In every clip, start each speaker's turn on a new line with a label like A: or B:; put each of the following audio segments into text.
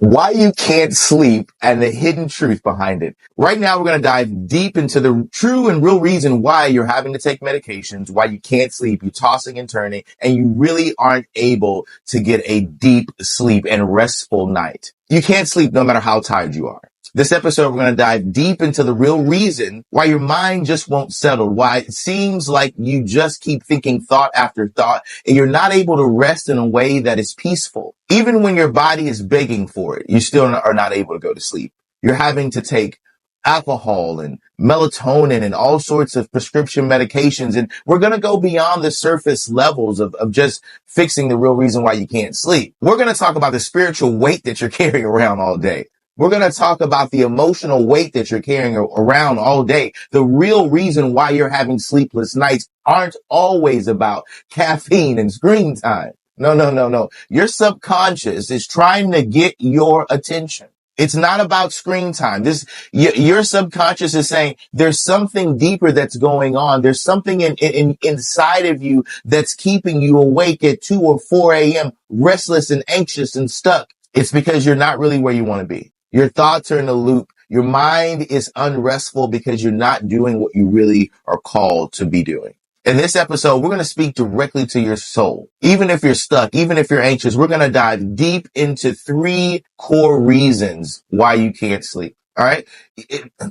A: why you can't sleep and the hidden truth behind it. Right now, we're going to dive deep into the true and real reason why you're having to take medications, why you can't sleep, you're tossing and turning, and you really aren't able to get a deep sleep and restful night. You can't sleep no matter how tired you are. This episode, we're going to dive deep into the real reason why your mind just won't settle, why it seems like you just keep thinking thought after thought, and you're not able to rest in a way that is peaceful. Even when your body is begging for it, you still are not able to go to sleep. You're having to take alcohol and melatonin and all sorts of prescription medications. And we're going to go beyond the surface levels of just fixing the real reason why you can't sleep. We're going to talk about the spiritual weight that you're carrying around all day. We're going to talk about the emotional weight that you're carrying around all day. The real reason why you're having sleepless nights aren't always about caffeine and screen time. No. Your subconscious is trying to get your attention. It's not about screen time. Your subconscious is saying there's something deeper that's going on. There's something inside of you that's keeping you awake at 2 or 4 a.m., restless and anxious and stuck. It's because you're not really where you want to be. Your thoughts are in a loop. Your mind is unrestful because you're not doing what you really are called to be doing. In this episode, we're going to speak directly to your soul. Even if you're stuck, even if you're anxious, we're going to dive deep into 3 core reasons why you can't sleep. All right.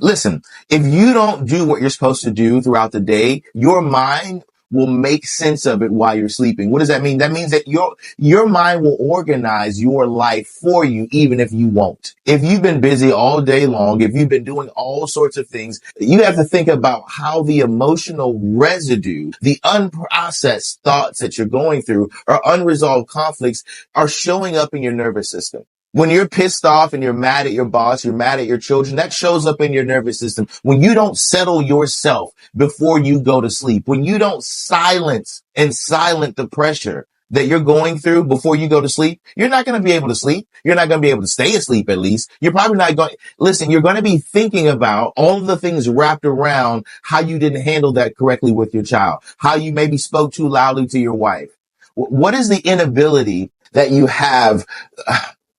A: Listen, if you don't do what you're supposed to do throughout the day, your mind will make sense of it while you're sleeping. What does that mean? That means that your mind will organize your life for you, even if you won't. If you've been busy all day long, if you've been doing all sorts of things, you have to think about how the emotional residue, the unprocessed thoughts that you're going through or unresolved conflicts are showing up in your nervous system. When you're pissed off and you're mad at your boss, you're mad at your children, that shows up in your nervous system. When you don't settle yourself before you go to sleep, when you don't silence the pressure that you're going through before you go to sleep, you're not going to be able to sleep. You're not going to be able to stay asleep, at least. You're probably not going, listen, you're going to be thinking about all of the things wrapped around how you didn't handle that correctly with your child, how you maybe spoke too loudly to your wife. What is the inability that you have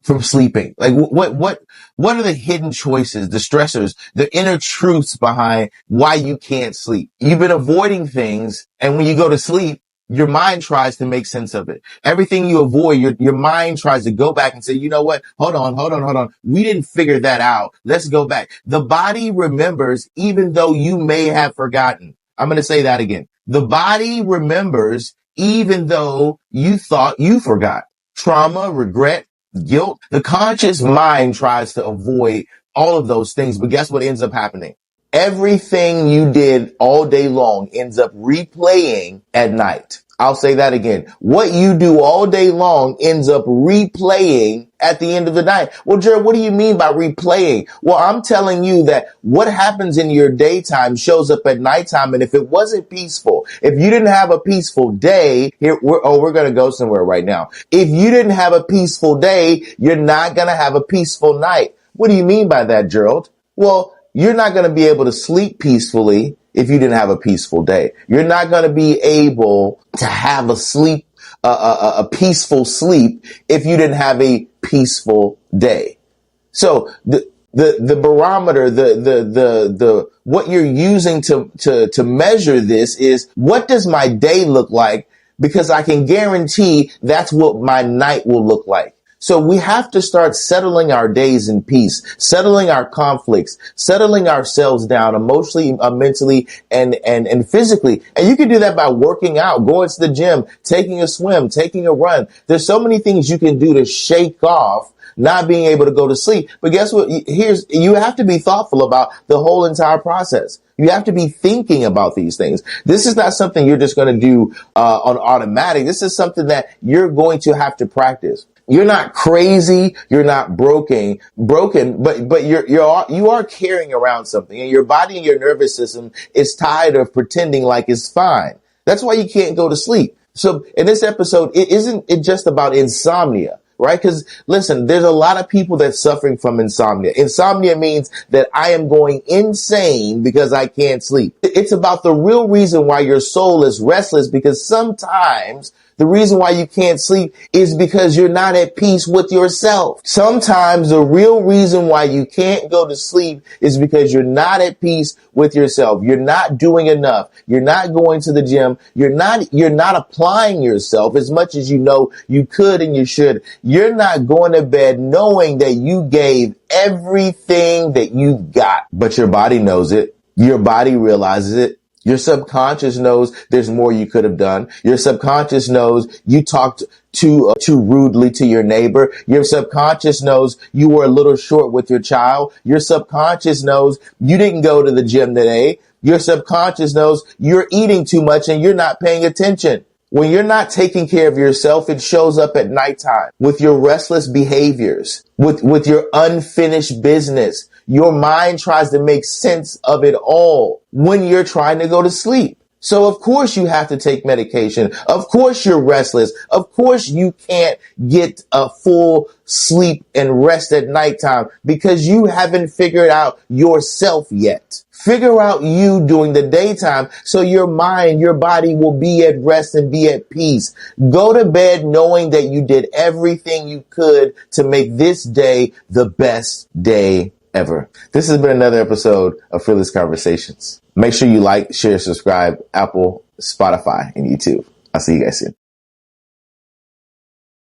A: from sleeping? Like what are the hidden choices, the stressors, the inner truths behind why you can't sleep? You've been avoiding things, and when you go to sleep, your mind tries to make sense of it. Everything you avoid, your mind tries to go back and say, you know what? Hold on. We didn't figure that out. Let's go back. The body remembers even though you may have forgotten. I'm going to say that again. The body remembers even though you thought you forgot. Trauma, regret, guilt. The conscious mind tries to avoid all of those things, but guess what ends up happening? Everything you did all day long ends up replaying at night. I'll say that again. What you do all day long ends up replaying at the end of the night. Well, Gerald, what do you mean by replaying? Well, I'm telling you that what happens in your daytime shows up at nighttime. And if it wasn't peaceful, if you didn't have a peaceful day, we're going to go somewhere right now. If you didn't have a peaceful day, you're not going to have a peaceful night. What do you mean by that, Gerald? Well, you're not going to be able to sleep peacefully if you didn't have a peaceful day. You're not going to be able to have a peaceful sleep if you didn't have a peaceful day. So the barometer, the what you're using to measure this is, what does my day look like? Because I can guarantee that's what my night will look like. So we have to start settling our days in peace, settling our conflicts, settling ourselves down emotionally, mentally, and physically. And you can do that by working out, going to the gym, taking a swim, taking a run. There's so many things you can do to shake off not being able to go to sleep. But guess what? You have to be thoughtful about the whole entire process. You have to be thinking about these things. This is not something you're just going to do on automatic. This is something that you're going to have to practice. You're not crazy. You're not broken, but you are carrying around something, and your body and your nervous system is tired of pretending like it's fine. That's why you can't go to sleep. So in this episode, it isn't just about insomnia, right? Because listen, there's a lot of people that's suffering from insomnia. Insomnia means that I am going insane because I can't sleep. It's about the real reason why your soul is restless, because sometimes The reason why you can't sleep is because you're not at peace with yourself. Sometimes the real reason why you can't go to sleep is because you're not at peace with yourself. You're not doing enough. You're not going to the gym. You're not applying yourself as much as you know you could and you should. You're not going to bed knowing that you gave everything that you've got, but your body knows it. Your body realizes it. Your subconscious knows there's more you could have done. Your subconscious knows you talked too rudely to your neighbor. Your subconscious knows you were a little short with your child. Your subconscious knows you didn't go to the gym today. Your subconscious knows you're eating too much and you're not paying attention. When you're not taking care of yourself, it shows up at nighttime with your restless behaviors, with your unfinished business. Your mind tries to make sense of it all when you're trying to go to sleep. So of course you have to take medication. Of course you're restless. Of course you can't get a full sleep and rest at nighttime because you haven't figured out yourself yet. Figure out you during the daytime so your mind, your body will be at rest and be at peace. Go to bed knowing that you did everything you could to make this day the best day ever. This has been another episode of Fearless Conversations. Make sure you like, share, subscribe, Apple, Spotify, and YouTube. I'll see you guys soon.